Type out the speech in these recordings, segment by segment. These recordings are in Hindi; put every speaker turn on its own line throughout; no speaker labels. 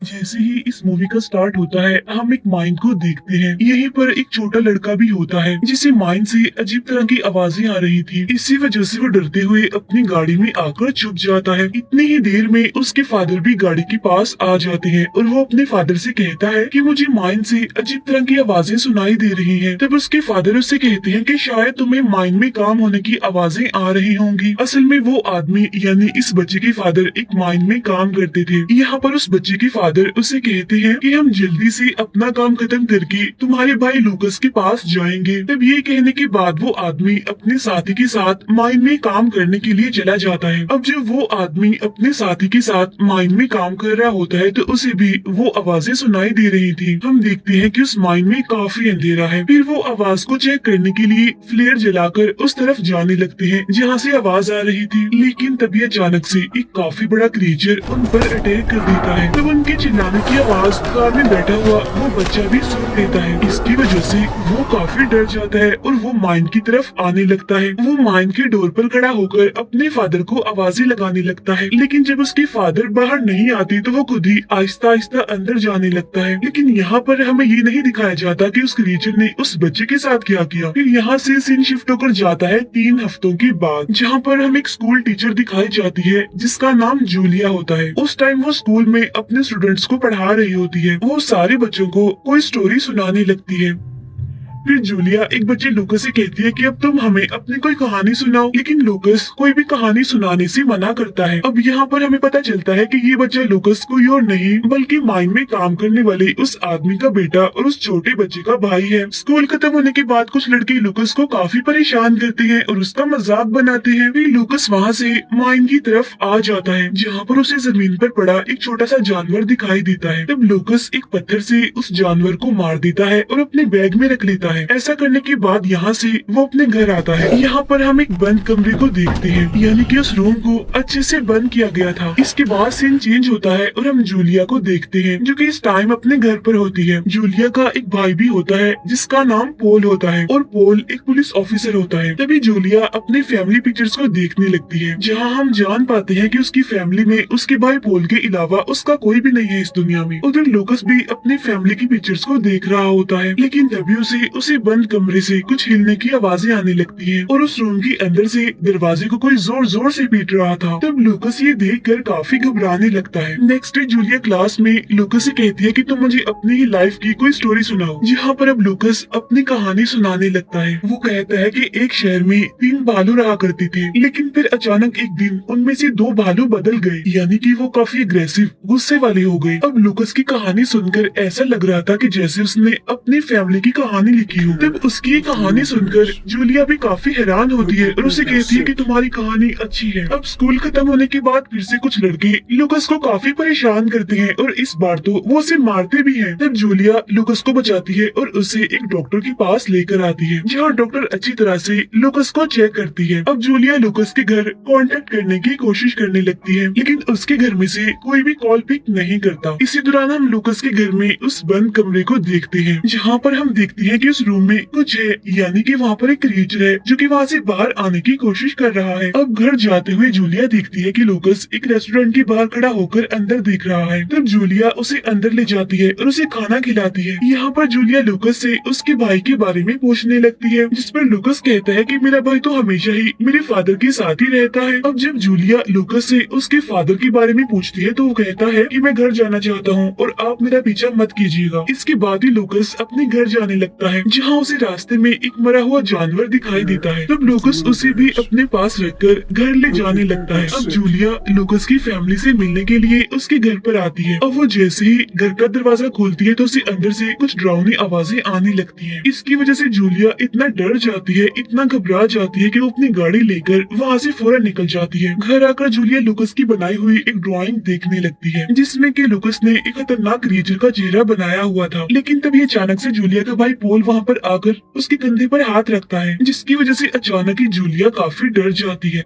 जैसे ही इस मूवी का स्टार्ट होता है हम एक माइन को देखते हैं। यहीं पर एक छोटा लड़का भी होता है जिसे माइन से अजीब तरह की आवाजें आ रही थी। इसी वजह से वो डरते हुए अपनी गाड़ी में आकर छुप जाता है। इतनी ही देर में उसके फादर भी गाड़ी के पास आ जाते हैं और वो अपने फादर से कहता है कि मुझे माइन से अजीब तरह की आवाजें सुनाई दे रही हैं। तब उसके फादर उससे कहते हैं कि शायद तुम्हें माइन में काम होने की आवाजें आ रही होंगी। असल में वो आदमी यानी इस बच्चे के फादर एक माइन में काम करते थे। यहाँ पर उस बच्चे के फादर उसे कहते हैं कि हम जल्दी से अपना काम खत्म करके तुम्हारे भाई लूकस के पास जाएंगे। तब ये कहने के बाद वो आदमी अपने साथी के साथ माइन में काम करने के लिए चला जाता है। अब जब वो आदमी अपने साथी के साथ माइन में काम कर रहा होता है तो उसे भी वो आवाजें सुनाई दे रही थी। हम देखते हैं कि उस माइन में काफी अंधेरा है। फिर वो आवाज को चेक करने के लिए फ्लेयर जलाकर उस तरफ जाने लगते हैं जहाँ से आवाज आ रही थी। लेकिन तभी अचानक से एक काफी बड़ा क्रीचर उन पर अटैक कर देता है। तब उनके चिल्लाने की आवाज कार में बैठा हुआ वो बच्चा भी सुन लेता है। इसकी वजह से वो काफी डर जाता है और वो माइन की तरफ आने लगता है। वो माइन के डोर पर खड़ा होकर अपने फादर को आवाजें लगाने लगता है। लेकिन जब उसके फादर बाहर नहीं आते तो वो खुद ही आहिस्ता आहिस्ता अंदर जाने लगता है। लेकिन यहाँ पर हमें ये नहीं दिखाया जाता कि उस क्रीचर ने उस बच्चे के साथ क्या किया। फिर यहाँ से सीन शिफ्ट होकर जाता है 3 हफ्तों के बाद, जहाँ पर हम एक स्कूल टीचर दिखाई जाती है जिसका नाम जूलिया होता है। उस टाइम वो स्कूल में अपने स्टूडेंट्स को पढ़ा रही होती है। वो सारे बच्चों को कोई स्टोरी सुनाने लगती है। फिर जूलिया एक बच्चे लूकस से कहती है कि अब तुम हमें अपनी कोई कहानी सुनाओ। लेकिन लूकस कोई भी कहानी सुनाने से मना करता है। अब यहाँ पर हमें पता चलता है कि ये बच्चा लूकस कोई और नहीं बल्कि माइन में काम करने वाले उस आदमी का बेटा और उस छोटे बच्चे का भाई है। स्कूल खत्म होने के बाद कुछ लड़के लूकस को काफी परेशान करते हैं और उसका मजाक बनाते हैं। फिर लूकस वहाँ से माइन की तरफ आ जाता है जहाँ पर उसे जमीन पर पड़ा एक छोटा सा जानवर दिखाई देता है। तब लूकस एक पत्थर से उस जानवर को मार देता है और अपने बैग में रख लेता है। ऐसा करने के बाद यहाँ से वो अपने घर आता है। यहाँ पर हम एक बंद कमरे को देखते हैं, यानी कि उस रूम को अच्छे से बंद किया गया था। इसके बाद सीन चेंज होता है और हम जूलिया को देखते हैं जो कि इस टाइम अपने घर पर होती है। जूलिया का एक भाई भी होता है जिसका नाम पोल होता है और पोल एक पुलिस ऑफिसर होता है। तभी जूलिया अपनी फैमिली पिक्चर्स को देखने लगती है जहाँ हम जान पाते हैं कि उसकी फैमिली में उसके भाई पोल के अलावा उसका कोई भी नहीं है इस दुनिया में। उधर लूकस भी अपनी फैमिली की पिक्चर्स को देख रहा होता है। लेकिन तभी उसे बंद कमरे से कुछ हिलने की आवाजें आने लगती हैं और उस रूम के अंदर से दरवाजे को कोई जोर जोर से पीट रहा था। तब लूकस ये देखकर काफी घबराने लगता है। नेक्स्ट डे जूलिया क्लास में लूकस से कहती है कि तुम मुझे अपनी ही लाइफ की कोई स्टोरी सुनाओ। जहाँ पर अब लूकस अपनी कहानी सुनाने लगता है। वो कहता है कि एक शहर में 3 भालू रहा करते थे, लेकिन फिर अचानक एक दिन उनमें से 2 भालू बदल गए, यानी कि वो काफी अग्रेसिव गुस्से वाले हो गए। अब लूकस की कहानी सुनकर ऐसा लग रहा था कि जैसे उसने अपनी फैमिली की कहानी लिखी हो। तब उसकी ये कहानी सुनकर जूलिया भी काफी हैरान होती है और उसे कहती है कि तुम्हारी कहानी अच्छी है। अब स्कूल खत्म होने के बाद फिर से कुछ लड़के लूकस को काफी परेशान करते हैं और इस बार तो वो उसे मारते भी हैं। तब जूलिया लूकस को बचाती है और उसे एक डॉक्टर के पास लेकर आती है जहाँ डॉक्टर अच्छी तरह से लूकस को चेक करती है। अब जूलिया लूकस के घर कांटेक्ट करने की कोशिश करने लगती है, लेकिन उसके घर में से कोई भी कॉल पिक नहीं करता। इसी दौरान हम लूकस के घर में उस बंद कमरे को देखते हैं जहाँ पर हम देखते हैं कि उस रूम में कुछ है, यानी कि वहाँ पर एक क्रीचर है जो कि वहाँ से बाहर आने की कोशिश कर रहा है। अब घर जाते हुए जूलिया देखती है कि लूकस एक रेस्टोरेंट के बाहर खड़ा होकर अंदर देख रहा है। तब जूलिया उसे अंदर ले जाती है और उसे खाना खिलाती है। यहाँ पर जूलिया लूकस से उसके भाई के बारे में पूछने लगती है, जिस पर लूकस कहता है कि मेरा भाई तो हमेशा ही मेरे फादर के साथ ही रहता है। अब जब जूलिया लूकस से उसके फादर के बारे में पूछती है तो वो कहता है कि मैं घर जाना चाहता हूँ और आप मेरा पीछा मत कीजिएगा। इसके बाद ही लूकस अपने घर जाने लगता है जहाँ उसे रास्ते में एक मरा हुआ जानवर दिखाई देता है। तब लूकस उसे भी अपने पास रखकर घर ले जाने लगता है। अब जूलिया लूकस की फैमिली से मिलने के लिए उसके घर पर आती है। अब वो जैसे ही घर का दरवाजा खोलती है तो उसे अंदर से कुछ डरावनी आवाजें आने लगती हैं। इसकी वजह से जूलिया इतना डर जाती है, इतना घबरा जाती है कि वो अपनी गाड़ी लेकर वहाँ से फौरन निकल जाती है। घर आकर जूलिया लूकस की बनाई हुई एक ड्राइंग देखने लगती है जिसमें कि लूकस ने एक खतरनाक क्रिएचर का चेहरा बनाया हुआ था। लेकिन तभी अचानक से जूलिया का भाई पोल वहाँ पर आकर उसके कंधे पर हाथ रखता है, जिसकी वजह से अचानक ही जूलिया काफी डर जाती है।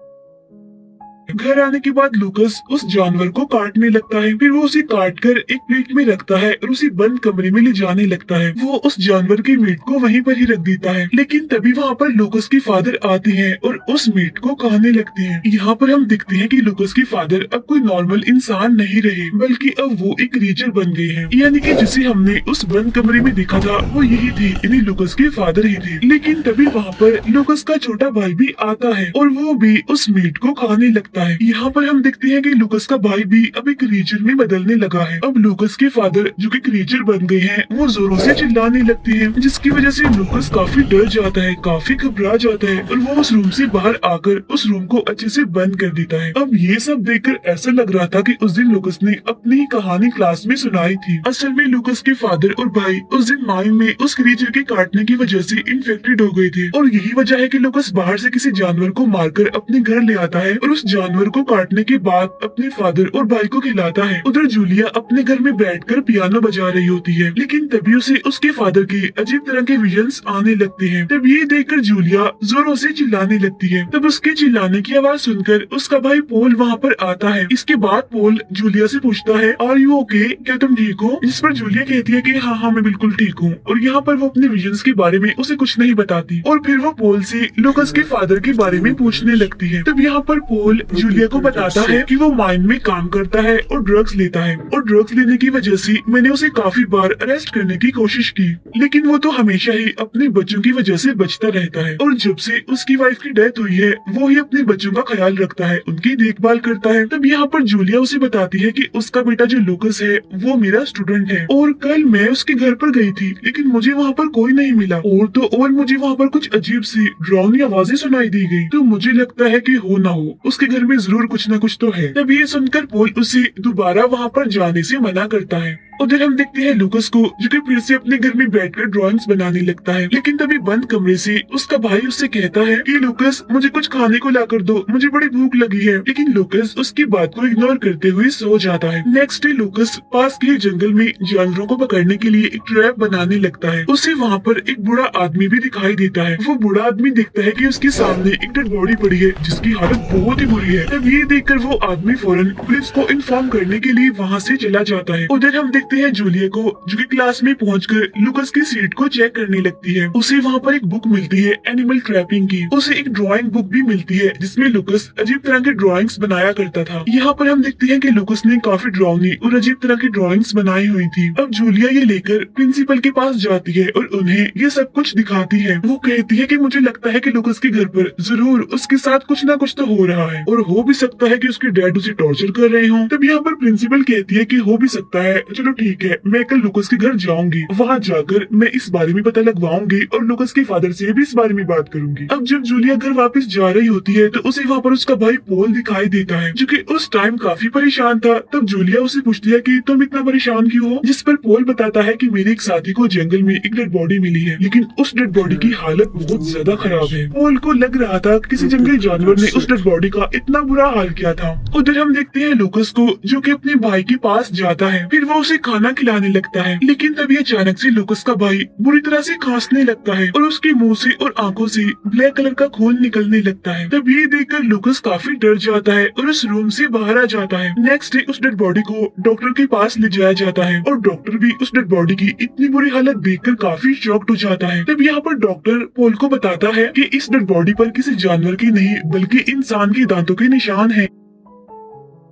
घर आने के बाद लूकस उस जानवर को काटने लगता है। फिर वो उसे काट कर एक प्लेट में रखता है और उसे बंद कमरे में ले जाने लगता है। वो उस जानवर के मीट को वहीं पर ही रख देता है। लेकिन तभी वहाँ पर लूकस के फादर आते हैं और उस मीट को खाने लगते हैं। यहाँ पर हम देखते हैं कि लूकस के फादर अब कोई नॉर्मल इंसान नहीं रहे, बल्कि अब वो एक क्रीचर बन गए हैं। यानी कि जिसे हमने उस बंद कमरे में देखा था वो यही थे, यानी लूकस के फादर ही थे। लेकिन तभी वहाँ पर लूकस का छोटा भाई भी आता है और वो भी उस मीट को खाने लगता है। यहाँ पर हम देखते हैं कि लूकस का भाई भी अब एक क्रीचर में बदलने लगा है। अब लूकस के फादर जो कि क्रीचर बन गए हैं वो जोरों से चिल्लाने लगते हैं, जिसकी वजह से लूकस काफी डर जाता है, काफी घबरा जाता है और वो उस रूम से बाहर आकर उस रूम को अच्छे से बंद कर देता है। अब ये सब देखकर ऐसा लग रहा था कि उस दिन लूकस ने अपनी ही कहानी क्लास में सुनाई थी। असल में लूकस के फादर और भाई उस दिन माइन में उस क्रीचर के काटने की वजह से इन्फेक्टेड हो गए थे और यही वजह है कि लूकस बाहर से किसी जानवर को मारकर अपने घर ले आता है और उस जानवर को काटने के बाद अपने फादर और भाई को खिलाता है। उधर जूलिया अपने घर में बैठकर पियानो बजा रही होती है, लेकिन तभी उसे उसके फादर के अजीब तरह के विजन्स आने लगते हैं। तब ये देखकर जूलिया जोरों से चिल्लाने लगती है। तब उसके चिल्लाने की आवाज सुनकर उसका भाई पोल वहाँ पर आता है। इसके बाद पोल जूलिया से पूछता है, आर यू ओके, क्या तुम ठीक हो? जिस पर जूलिया कहती है कि हाँ हाँ मैं बिल्कुल ठीक हूँ। और यहाँ पर वो अपने विजन्स के बारे में उसे कुछ नहीं बताती और फिर वो पोल से लूकस के फादर के बारे में पूछने लगती है। तब यहाँ पर पोल जूलिया को बताता है कि वो माइन में काम करता है और ड्रग्स लेता है और ड्रग्स लेने की वजह से मैंने उसे काफी बार अरेस्ट करने की कोशिश की, लेकिन वो तो हमेशा ही अपने बच्चों की वजह से बचता रहता है और जब से उसकी वाइफ की डेथ हुई है वो ही अपने बच्चों का ख्याल रखता है, उनकी देखभाल करता है। तब यहाँ पर जूलिया उसे बताती है कि उसका बेटा जो लूकस है वो मेरा स्टूडेंट है और कल मैं उसके घर पर गई थी, लेकिन मुझे वहाँ पर कोई नहीं मिला और मुझे वहाँ पर कुछ अजीब सी डरावनी आवाजें सुनाई दी गई। तो मुझे लगता है कि हो ना हो उसके घर में जरूर कुछ न कुछ तो है। तब ये सुनकर पोल उसे दोबारा वहाँ पर जाने से मना करता है। उधर हम देखते हैं लूकस को जो कि फिर से अपने घर में बैठकर ड्राइंग्स बनाने लगता है, लेकिन तभी बंद कमरे से उसका भाई उससे कहता है कि लूकस मुझे कुछ खाने को ला कर दो, मुझे बड़ी भूख लगी है। लेकिन लूकस उसकी बात को इग्नोर करते हुए सो जाता है। नेक्स्ट डे लूकस पास के जंगल में जानवरों को पकड़ने के लिए एक ट्रैप बनाने लगता है। उसे वहाँ पर एक बूढ़ा आदमी भी दिखाई देता है। वो बूढ़ा आदमी देखता है कि उसके सामने एक डेड बॉडी पड़ी है जिसकी हालत बहुत ही बुरी है। तब ये देखकर वो आदमी फौरन पुलिस को इन्फॉर्म करने के लिए वहाँ से चला जाता है। उधर हम देखते हैं जूलिया को जो कि क्लास में पहुंचकर लूकस की सीट को चेक करने लगती है। उसे वहाँ पर एक बुक मिलती है एनिमल ट्रैपिंग की। उसे एक ड्राइंग बुक भी मिलती है जिसमें लूकस अजीब तरह के ड्राइंग्स बनाया करता था। यहाँ पर हम देखते हैं कि लूकस ने काफी डरावनी और अजीब तरह की ड्राइंग्स बनाई हुई थी। अब जूलिया ये लेकर प्रिंसिपल के पास जाती है और उन्हें ये सब कुछ दिखाती है। वो कहती है कि मुझे लगता है कि लूकस के घर पर जरूर उसके साथ कुछ ना कुछ तो हो रहा है और हो भी सकता है कि उसके डैड उसे टॉर्चर कर रहे हों। तब यहाँ पर प्रिंसिपल कहती है कि हो भी सकता है, चलो ठीक है, मैं कल लूकस के घर जाऊंगी, वहाँ जाकर मैं इस बारे में पता लगवाऊंगी और लूकस के फादर से भी इस बारे में बात करूंगी। अब जब जूलिया घर वापस जा रही होती है तो उसे वहाँ पर उसका भाई पोल दिखाई देता है जो कि उस टाइम काफी परेशान था। तब जूलिया उसे पूछती है कि तुम इतना परेशान क्यों हो? जिस पर पोल बताता है कि मेरे एक साथी को जंगल में एक डेड बॉडी मिली है, लेकिन उस डेड बॉडी की हालत बहुत ज्यादा खराब है। पोल को लग रहा था किसी जंगली जानवर ने उस डेड बॉडी का इतना बुरा हाल किया था। उधर हम देखते हैं लूकस को जो कि अपने भाई के पास जाता है। फिर वो उसे खाना खिलाने लगता है, लेकिन तभी अचानक से लूकस का भाई बुरी तरह से खांसने लगता है और उसके मुंह से और आंखों से ब्लैक कलर का खून निकलने लगता है। तब ये देखकर लूकस काफी डर जाता है और उस रूम से बाहर आ जाता है। नेक्स्ट डे उस डेड बॉडी को डॉक्टर के पास ले जाया जाता है और डॉक्टर भी उस डेड बॉडी की इतनी बुरी हालत देखकर काफी शॉक्ड हो जाता है। तब यहाँ पर डॉक्टर पोल को बताता है कि इस डेड बॉडी पर किसी जानवर की नहीं बल्कि इंसान के दांतों के निशान है।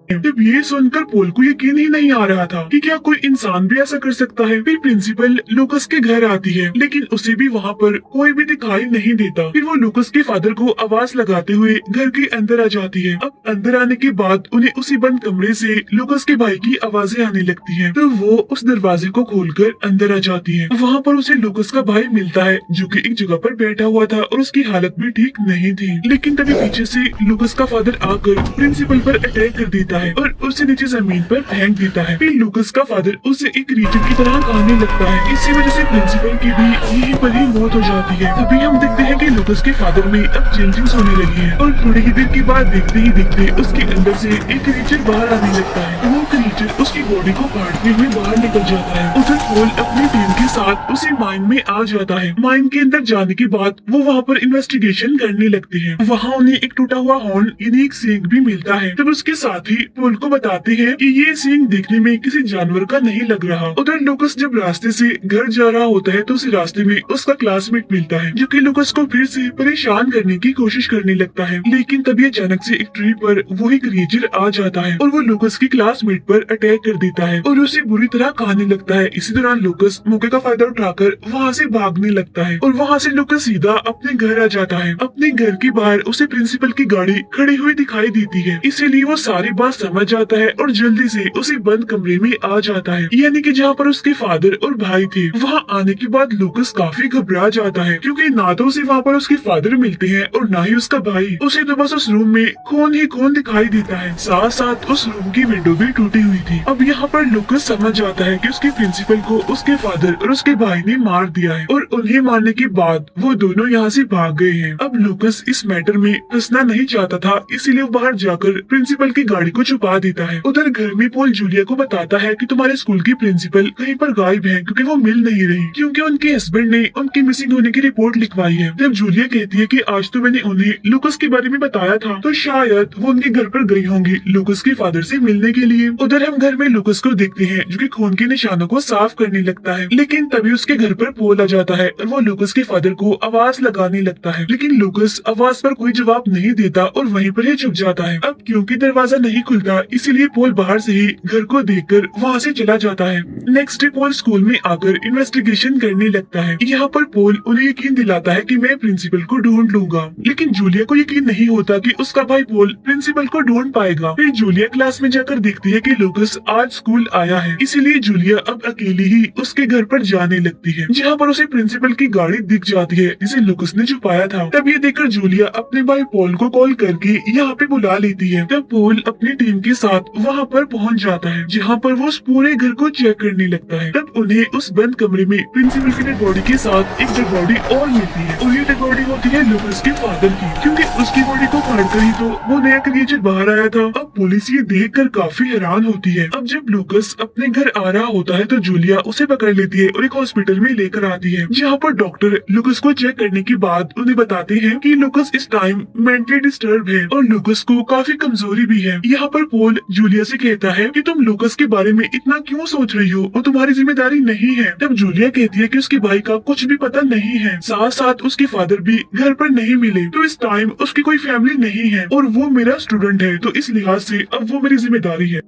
जब ये सुनकर पोल को यकीन ही नहीं आ रहा था कि क्या कोई इंसान भी ऐसा कर सकता है। फिर प्रिंसिपल लूकस के घर आती है, लेकिन उसे भी वहाँ पर कोई भी दिखाई नहीं देता। फिर वो लूकस के फादर को आवाज लगाते हुए घर के अंदर आ जाती है। अब अंदर आने के बाद उन्हें उसी बंद कमरे से लूकस के भाई की आवाजें आने लगती हैं। तो वो उस दरवाजे को खोलकर अंदर आ जाती है। वहाँ पर उसे लूकस का भाई मिलता है जो कि एक जगह पर बैठा हुआ था और उसकी हालत भी ठीक नहीं थी। लेकिन तभी पीछे से लूकस का फादर आकर प्रिंसिपल पर अटैक कर देता है और उसे नीचे जमीन पर फेंक देता है। फिर लूकस का फादर उसे एक रीचर की तरह खाने लगता है। इसी वजह से प्रिंसिपल की भी यहीं पर ही मौत हो जाती है। तभी हम देखते हैं कि लूकस के फादर में अब चेंजिंग्स होने लगी है और थोड़ी ही देर के बाद देखते ही देखते उसके अंदर से एक रीचर बाहर आने लगता है। वो क्रीचर उसकी बॉडी को काटते हुए बाहर निकल जाता है। उधर पोल अपनी टीम के साथ उसी माइन में आ जाता है। माइन के अंदर जाने के बाद वो वहाँ पर इन्वेस्टिगेशन करने लगते हैं। वहाँ उन्हें एक टूटा हुआ हॉर्न यानी एक सींग भी मिलता है। तब उसके साथ ही पोल को बताते हैं कि ये सींग देखने में किसी जानवर का नहीं लग रहा। उधर लूकस जब रास्ते से घर जा रहा होता है तो उसी रास्ते में उसका क्लासमेट मिलता है, जो कि लूकस को फिर से परेशान करने की कोशिश करने लगता है। लेकिन तभी अचानक से एक ट्री पर वही क्रिएचर आ जाता है और वो लूकस के क्लासमेट पर अटैक कर देता है और उसे बुरी तरह खाने लगता है। इसी दौरान लूकस मौके का फायदा उठाकर वहाँ से भागने लगता है और वहाँ से लूकस सीधा अपने घर आ जाता है। अपने घर के बाहर उसे प्रिंसिपल की गाड़ी खड़ी हुई दिखाई देती है, इसीलिए वो सारी बात समझ जाता है और जल्दी से उसी बंद कमरे में आ जाता है, यानी कि जहाँ पर उसके फादर और भाई थे। वहाँ आने के बाद लूकस काफी घबरा जाता है, क्योंकि ना तो उसे वहाँ पर उसके फादर मिलते हैं और ना ही उसका भाई। उसे तो बस उस रूम में खून ही खून दिखाई देता है, साथ साथ उस रूम की विंडो भी टूटी हुई थी। अब यहाँ पर लूकस समझ जाता है कि उसके प्रिंसिपल को उसके फादर और उसके भाई ने मार दिया है और उन्हें मारने के बाद वो दोनों यहाँ से भाग गए हैं। अब लूकस इस मैटर में फंसना नहीं चाहता था, इसीलिए वो बाहर जाकर प्रिंसिपल की गाड़ी को छुपा देता है। उधर घर में पोल जूलिया को बताता है कि तुम्हारे स्कूल की प्रिंसिपल कहीं पर गायब है, क्योंकि वो मिल नहीं रही, क्योंकि उनके हस्बैंड ने उनकी मिसिंग होने की रिपोर्ट लिखवाई है। जब जूलिया कहती है कि आज तो मैंने उन्हें लूकस के बारे में बताया था, तो शायद वो उनके घर पर गई होंगी लूकस के फादर से मिलने के लिए। उधर हम घर में लूकस को देखते हैं, जो कि खून के निशानों को साफ करने लगता है। लेकिन तभी उसके घर पर पोल आ जाता है और वो लूकस के फादर को आवाज लगाने लगता है, लेकिन लूकस आवाज पर कोई जवाब नहीं देता और वहीं पर ही चुप जाता है। अब क्योंकि दरवाजा नहीं खुलता, इसीलिए पोल बाहर से ही घर को देखकर वहाँ से चला जाता है। नेक्स्ट डे पोल स्कूल में आकर इन्वेस्टिगेशन करने लगता है। यहाँ पर पोल उन्हें यकीन दिलाता है कि मैं प्रिंसिपल को ढूंढ लूंगा, लेकिन जूलिया को यकीन नहीं होता कि उसका भाई पोल प्रिंसिपल को ढूंढ पाएगा। फिर जूलिया क्लास में जाकर देखती है कि लूकस आज स्कूल आया है, इसीलिए जूलिया अब अकेली ही उसके घर पर जाने लगती है, जहाँ पर उसे प्रिंसिपल की गाड़ी दिख जाती है जिसे लूकस ने छुपाया था। तब ये देखकर जूलिया अपने भाई पोल को कॉल करके यहाँ पे बुला लेती है। तब पोल अपनी टीम के साथ वहाँ पर पहुँच जाता है, जहाँ पर वो उस पूरे घर को चेक करने लगता है। तब उन्हें उस बंद कमरे में प्रिंसिपल की डेड बॉडी के साथ एक डेड बॉडी और मिलती है और ये डेड बॉडी होती है लूकस के फादर की, क्योंकि उसकी बॉडी को काटकर ही तो वो नया क्रिएचर बाहर आया था। अब पुलिस ये देखकर काफी हैरान होती है। अब जब लूकस अपने घर आ रहा होता है तो जूलिया उसे पकड़ लेती है और एक हॉस्पिटल में लेकर आती है, जहाँ पर डॉक्टर लूकस को चेक करने के बाद उन्हें बताते हैं कि लूकस इस टाइम मेंटली डिस्टर्ब है और लूकस को काफी कमजोरी भी है। यहाँ पर पोल जूलिया से कहता है कि तुम लूकस के बारे में इतना क्यों सोच रही हो, वो तुम्हारी जिम्मेदारी नहीं है। तब जूलिया कहती है कि उसके भाई का कुछ भी पता नहीं है, साथ साथ उसके फादर भी घर पर नहीं मिले, तो इस टाइम उसकी कोई फैमिली नहीं है और वो मेरा स्टूडेंट है, तो इस लिहाज से अब वो मेरी जिम्मेदारी है।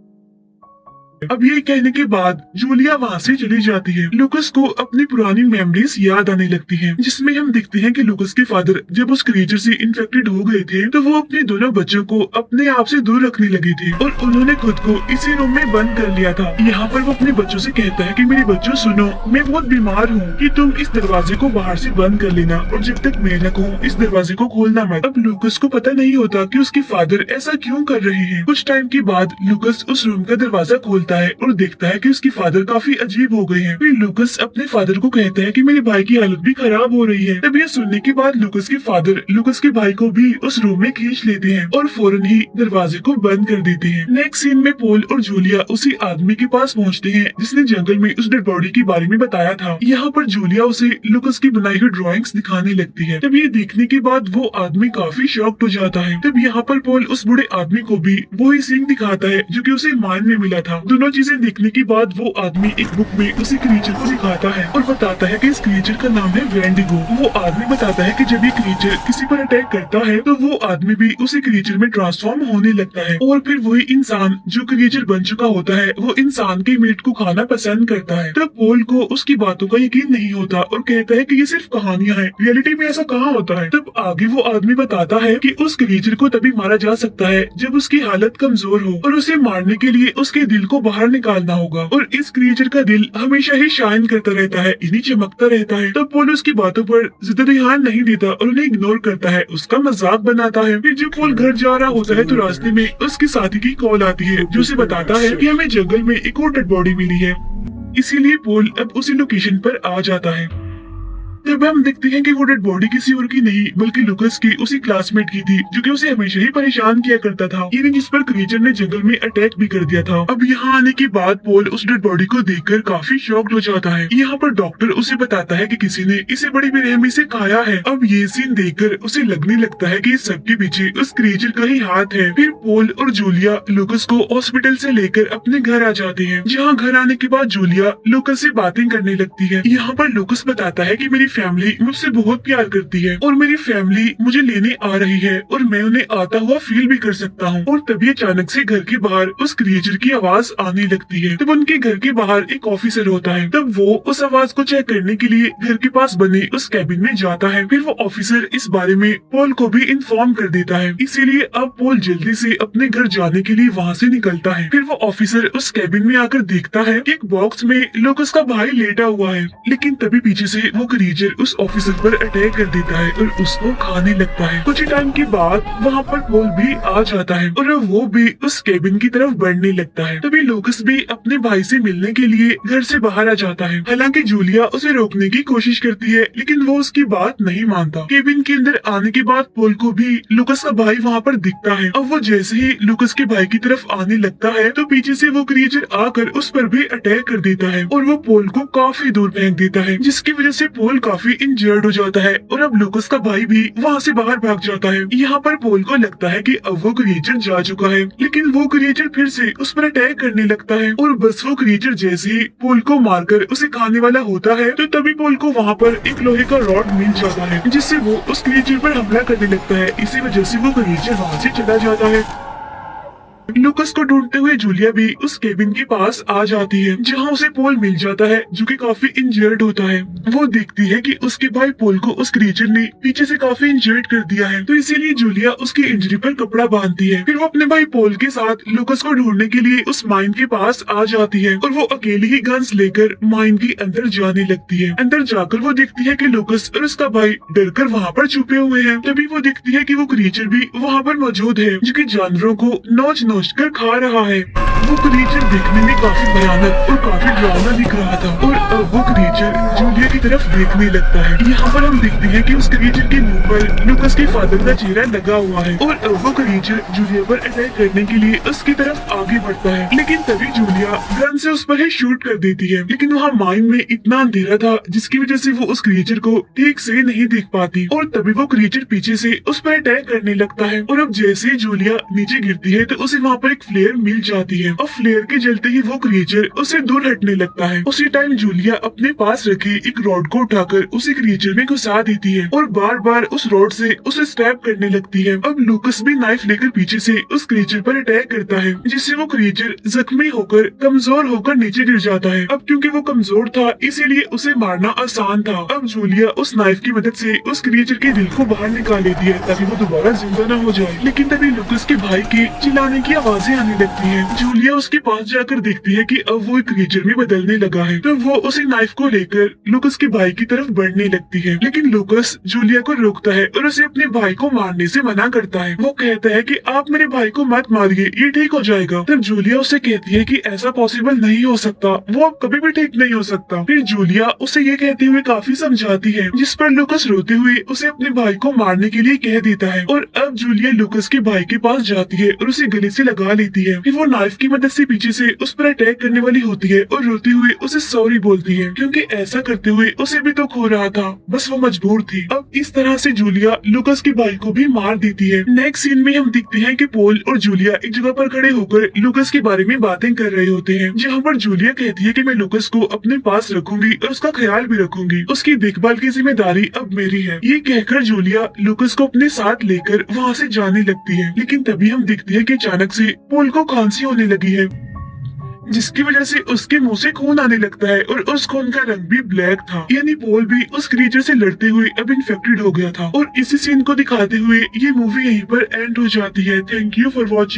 अब ये कहने के बाद जूलिया वहाँ से चली जाती है। लूकस को अपनी पुरानी मेमोरीज याद आने लगती हैं, जिसमें हम देखते हैं कि लूकस के फादर जब उस क्रिएचर से इन्फेक्टेड हो गए थे तो वो अपने दोनों बच्चों को अपने आप से दूर रखने लगे थे और उन्होंने खुद को इसी रूम में बंद कर लिया था। यहाँ पर वो अपने बच्चों से कहता है कि मेरे बच्चों सुनो, मैं बहुत बीमार हूँ, कि तुम इस दरवाजे को बाहर से बंद कर लेना और जब तक मैं न कहूँ इस दरवाजे को खोलना मत। अब लूकस को पता नहीं होता कि उसके फादर ऐसा क्यों कर रहे हैं। कुछ टाइम के बाद लूकस उस रूम का दरवाजा खोलता है और देखता है कि उसके फादर काफी अजीब हो गए हैं। फिर लूकस अपने फादर को कहता है कि मेरे भाई की हालत भी खराब हो रही है। तब ये सुनने के बाद लूकस के फादर लूकस के भाई को भी उस रूम में खींच लेते हैं और फौरन ही दरवाजे को बंद कर देते हैं। नेक्स्ट सीन में पोल और जूलिया उसी आदमी के पास पहुँचते हैं जिसने जंगल में उस डेड बॉडी के बारे में बताया था। यहाँ पर जूलिया उसे लूकस की बनाई हुई ड्रॉइंग्स दिखाने लगती है। तब ये देखने के बाद वो आदमी काफी शॉक्ड हो जाता है। तब यहाँ पर पोल उस बूढ़े आदमी को भी वही सीन दिखाता है जो कि उसे माइन में मिला था। दोनों चीजें देखने के बाद वो आदमी एक बुक में उसी क्रिएचर को दिखाता है और बताता है कि इस क्रिएचर का नाम है वेंडिगो। वो आदमी बताता है कि जब ये क्रिएचर किसी पर अटैक करता है तो वो आदमी भी उसी क्रिएचर में ट्रांसफॉर्म होने लगता है और फिर वही इंसान जो क्रिएचर बन चुका होता है वो इंसान के मीट को खाना पसंद करता है। तब पोल को उसकी बातों का यकीन नहीं होता और कहता है कि ये सिर्फ कहानियां हैं, रियलिटी में ऐसा कहाँ होता है। तब आगे वो आदमी बताता है कि उस क्रिएचर को तभी मारा जा सकता है जब उसकी हालत कमजोर हो और उसे मारने के लिए उसके दिल को बाहर निकालना होगा और इस क्रिएचर का दिल हमेशा ही शाइन करता रहता है, इन्हीं चमकता रहता है। तब पोल उसकी बातों पर ज्यादा ध्यान नहीं देता और उन्हें इग्नोर करता है, उसका मजाक बनाता है। फिर जब पोल घर जा रहा होता है तो रास्ते में उसके साथी की कॉल आती है जो उसे बताता है कि हमें जंगल में एक और डेड बॉडी मिली है, इसीलिए पोल अब उसी लोकेशन पर आ जाता है। तब हम देखते हैं कि वो डेड बॉडी किसी और की नहीं बल्कि लुकस की उसी क्लासमेट की थी जो कि उसे हमेशा ही परेशान किया करता था, यानी जिस पर क्रीचर ने जंगल में अटैक भी कर दिया था। अब यहाँ आने के बाद पोल उस डेड बॉडी को देखकर काफी शॉक्ड हो जाता है। यहाँ पर डॉक्टर उसे बताता है कि किसी ने इसे बड़ी बेरहमी से खाया है। अब ये सीन देखकर उसे लगने लगता है कि इस सबके पीछे उस क्रीचर का ही हाथ है। फिर पोल और जूलिया लुकस को हॉस्पिटल से लेकर अपने घर आ जाते हैं, जहाँ घर आने के बाद जूलिया लुकस से बातें करने लगती है। यहाँ पर लुकस बताता है कि मेरी फैमिली मुझसे बहुत प्यार करती है और मेरी फैमिली मुझे लेने आ रही है और मैं उन्हें आता हुआ फील भी कर सकता हूँ। और तभी अचानक से घर के बाहर उस क्रिएचर की आवाज आने लगती है। तब उनके घर के बाहर एक ऑफिसर होता है। तब वो उस आवाज को चेक करने के लिए घर के पास बने उस कैबिन में जाता है। फिर वो ऑफिसर इस बारे में पोल को भी इन्फॉर्म कर देता है। इसीलिए अब पोल जल्दी से अपने घर जाने के लिए वहाँ से निकलता है। फिर वो ऑफिसर उस कैबिन में आकर देखता है कि एक बॉक्स में लुकस का भाई लेटा हुआ है, लेकिन तभी पीछे से वो क्रीचर उस ऑफिसर पर अटैक कर देता है और उसको खाने लगता है। कुछ टाइम के बाद वहाँ पर पोल भी आ जाता है और वो भी उस कैबिन की तरफ बढ़ने लगता है। तभी लुकस भी अपने भाई से मिलने के लिए घर से बाहर आ जाता है। हालांकि जूलिया उसे रोकने की कोशिश करती है, लेकिन वो उसकी बात नहीं मानता। केबिन के अंदर आने के बाद पोल को भी लुकस का भाई वहाँ पर दिखता है। अब वो जैसे ही लुकस के भाई की तरफ आने लगता है तो पीछे से वो क्रिएचर आकर उस पर भी अटैक कर देता है और वो पोल को काफी दूर फेंक देता है, जिसकी वजह से पोल काफी इंजर्ड हो जाता है और अब लुकस का भाई भी वहाँ से बाहर भाग जाता है। यहाँ पर पोल को लगता है कि अब वो क्रिएचर जा चुका है, लेकिन वो क्रिएचर फिर से उस पर अटैक करने लगता है और बस वो क्रिएचर जैसे ही पोल को मारकर उसे खाने वाला होता है तो तभी पोल को वहाँ पर एक लोहे का रॉड मिल जाता है, जिससे वो उस क्रिएचर पर हमला करने लगता है। इसी वजह से वो क्रिएचर वहाँ से चला जाता है। लुकस को ढूंढते हुए जूलिया भी उस केबिन के पास आ जाती है, जहाँ उसे पोल मिल जाता है जो कि काफी इंजर्ड होता है। वो देखती है कि उसके भाई पोल को उस क्रिएचर ने पीछे से काफी इंजर्ड कर दिया है, तो इसीलिए जूलिया उसकी इंजरी पर कपड़ा बांधती है। फिर वो अपने भाई पोल के साथ लुकस को ढूंढने के लिए उस माइन के पास आ जाती है और वो अकेली ही गन्स लेकर माइन के अंदर जाने लगती है। अंदर जाकर वो देखती है कि लुकस और उसका भाई डरकर वहाँ पर छुपे हुए हैं। तभी वो देखती है कि वो क्रिएचर भी वहाँ पर मौजूद है, जो कि जानवरों को नोच कर खा रहा है। वो क्रिएचर देखने में काफी भयानक और काफी डरावना दिख रहा था और अब वो क्रिएचर जूलिया की तरफ देखने लगता है। यहाँ पर हम देखते हैं कि उस क्रिएचर के मुंह पर लुकस के फादर का चेहरा लगा हुआ है और अब वो क्रिएचर जूलिया पर अटैक करने के लिए उसकी तरफ आगे बढ़ता है, लेकिन तभी जूलिया गन से उस पर ही शूट कर देती है। लेकिन वहाँ माइन में इतना अंधेरा था जिसकी वजह से वो उस क्रिएचर को ठीक से नहीं देख पाती और तभी वो क्रिएचर पीछे से उस पर अटैक करने लगता है और अब जैसे ही जूलिया नीचे गिरती है तो उसे वहाँ पर एक फ्लेयर मिल जाती है और फ्लेयर के जलते ही वो क्रिएचर उसे दूर हटने लगता है। उसी टाइम जूलिया अपने पास रखे एक रॉड को उठाकर उसी क्रिएचर में घुसा देती है और बार बार उस रॉड से उसे स्टैब करने लगती है। अब लुकस भी नाइफ लेकर पीछे से उस क्रिएचर पर अटैक करता है, जिससे वो क्रिएचर जख्मी होकर कमजोर होकर नीचे गिर जाता है। अब क्योंकि वो कमजोर था इसीलिए उसे मारना आसान था। अब जूलिया उस नाइफ की मदद से उस क्रिएचर के दिल को बाहर निकाल लेती है ताकि वो दोबारा जिंदा न हो जाए, लेकिन तभी लुकस के भाई के चिल्लाने की आवाजें आने लगती है। जूलिया उसके पास जाकर देखती है कि अब वो एक क्रिएचर में बदलने लगा है, तो वो उसी नाइफ को लेकर लुकस के भाई की तरफ बढ़ने लगती है, लेकिन लुकस जूलिया को रोकता है और उसे अपने भाई को मारने से मना करता है। वो कहता है कि आप मेरे भाई को मत मारिए, ये ठीक हो जाएगा। तब जूलिया उसे कहती है कि ऐसा पॉसिबल नहीं हो सकता, वो अब कभी भी ठीक नहीं हो सकता। फिर जूलिया उसे ये कहते हुए काफी समझाती है, जिस पर लुकस रोते हुए उसे अपने भाई को मारने के लिए कह देता है और अब जूलिया लुकस के भाई के पास जाती है और उसे गले से लगा लेती है। फिर वो नाइफ की मदद से पीछे से उस पर अटैक करने वाली होती है और रोते हुए उसे सॉरी बोलती है, क्योंकि ऐसा करते हुए उसे भी दुख हो रहा था, बस वो मजबूर थी। अब इस तरह से जूलिया लुकस के भाई को भी मार देती है। नेक्स्ट सीन में हम देखते हैं कि पोल और जूलिया एक जगह पर खड़े होकर लुकस के बारे में बातें कर रहे होते हैं, जहाँ पर जूलिया कहती है कि मैं लुकस को अपने पास रखूंगी और उसका ख्याल भी रखूंगी, उसकी देखभाल की जिम्मेदारी अब मेरी है। ये कहकर जूलिया लुकस को अपने साथ लेकर वहाँ से जाने लगती है, लेकिन तभी हम देखते हैं कि अचानक से पोल को खांसी होने लगी है, जिसकी वजह से उसके मुंह से खून आने लगता है और उस खून का रंग भी ब्लैक था, यानी पोल भी उस क्रिएचर से लड़ते हुए अब इन्फेक्टेड हो गया था। और इसी सीन को दिखाते हुए ये मूवी यहीं पर एंड हो जाती है। Thank you for watching.